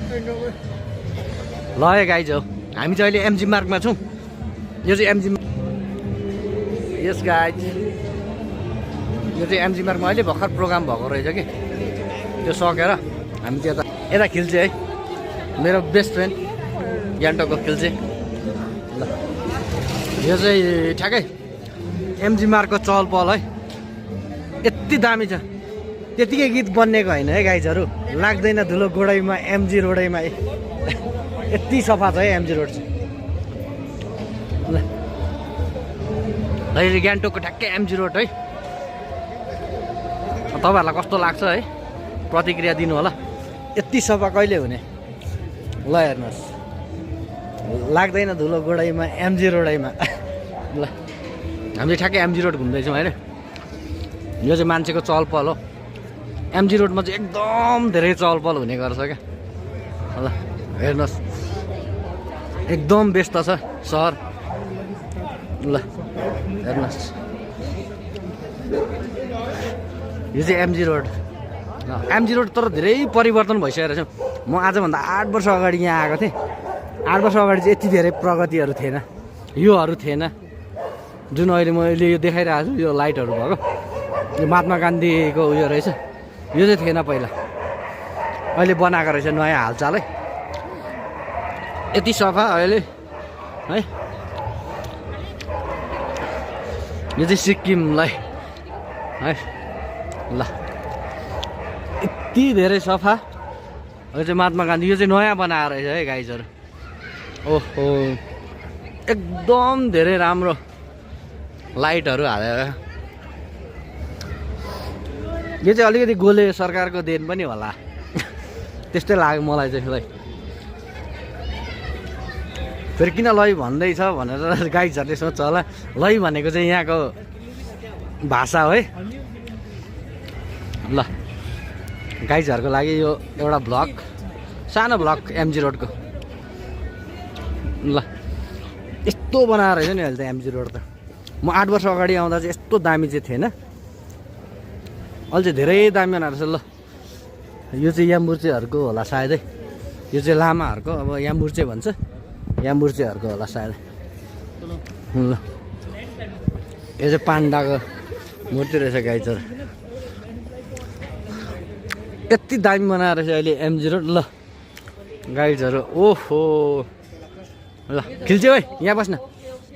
ल है गाइज हो हामी चाहिँ अहिले एमजी मार्गमा छौँ यो चाहिँ एमजी यस गाइज यो चाहिँ एमजी मार्गमा अहिले भर्खर प्रोग्राम भएको रहेछ कि त्यो सकेर हामी चाहिँ यता खिल्चे है मेरो बेस्ट फ्रेन्ड ग्यान्टोकको खिल्चे ल यो चाहिँ ठ्याक्कै एमजी मार्गको चहल पहल है यति दामी छ त्यतिकै गीत बन्नेको होइन है गाइजहरू लाग्दैन धुलो गोडाइमा एमजी रोडैमा यति सफा छ है एमजी रोड चाहिँ ल अहिले ग्यान्टोकको ठ्याक्कै एमजी रोड है तपाईँहरूलाई कस्तो लाग्छ है प्रतिक्रिया दिनु होला यति सफा कहिले हुने ल हेर्नुहोस् लाग्दैन धुलो गोडाइमा एमजी रोडैमा ल हामीले ठ्याक्कै एमजी रोड घुम्दैछौँ होइन यो चाहिँ मान्छेको चहल पहल हो एमजी रोडमा चाहिँ एकदम धेरै चहल पहल हुने गर्छ क्या ल हेर्नुहोस् एकदम व्यस्त छ सहर ल हेर्नुहोस् यो चाहिँ एमजी रोड एमजी रोड तर धेरै परिवर्तन भइसकेको छ म आजभन्दा 8 वर्ष अगाडि यहाँ आएको थिएँ 8 वर्ष अगाडि चाहिँ यति धेरै प्रगतिहरू थिएन योहरू थिएन जुन अहिले मैले यो देखाइरहेको छु यो लाइटहरू भएको यो महात्मा गान्धीको उयो रहेछ यो चाहिँ थिएन पहिला अहिले बनाएको रहेछ नयाँ हालचाल है यति सफा अहिले है यो चाहिँ सिक्किमलाई है ल यति धेरै सफा यो चाहिँ महात्मा गान्धी यो चाहिँ नयाँ बनाएर रहेछ है गाइजहरू ओहो एकदम धेरै राम्रो लाइटहरू हालेर यो चाहिँ अलिकति गोले सरकारको देन पनि होला त्यस्तै लाग्यो मलाई चाहिँ लै फेरि किन लै भन्दैछ भनेर गाइजहरूले सोध्छ होला लै भनेको चाहिँ यहाँको भाषा हो है ल गाइजहरूको लागि यो एउटा भ्लग सानो भ्लग एमजी रोडको ल यस्तो बनाएर रहेछ नि अहिले त एमजी रोड त म 8 वर्ष अगाडि आउँदा चाहिँ यस्तो दामी चाहिँ थिएन अहिले चाहिँ धेरै दामी बनाएर रहेछ ल यो चाहिँ याम्बुर्चेहरूको होला सायदै यो चाहिँ लामाहरूको अब याम्बुर्चे भन्छ याम्बुर्चेहरूको होला सायद ल यो चाहिँ पाण्डाको मूर्ति रहेछ गाइजहरू यति दामी बनाएर रहेछ अहिले एमजी रोड ल गाइजहरू ओहो ल खिल्चे है यहाँ बस्न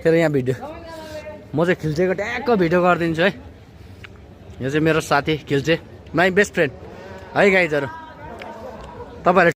फेरि यहाँ भिडियो म चाहिँ खिल्चेको ट्याक्क भिडियो गरिदिन्छु है यो चाहिँ मेरो साथी खिल्चे माई बेस्ट फ्रेन्ड है गाइजहरू तपाईँहरू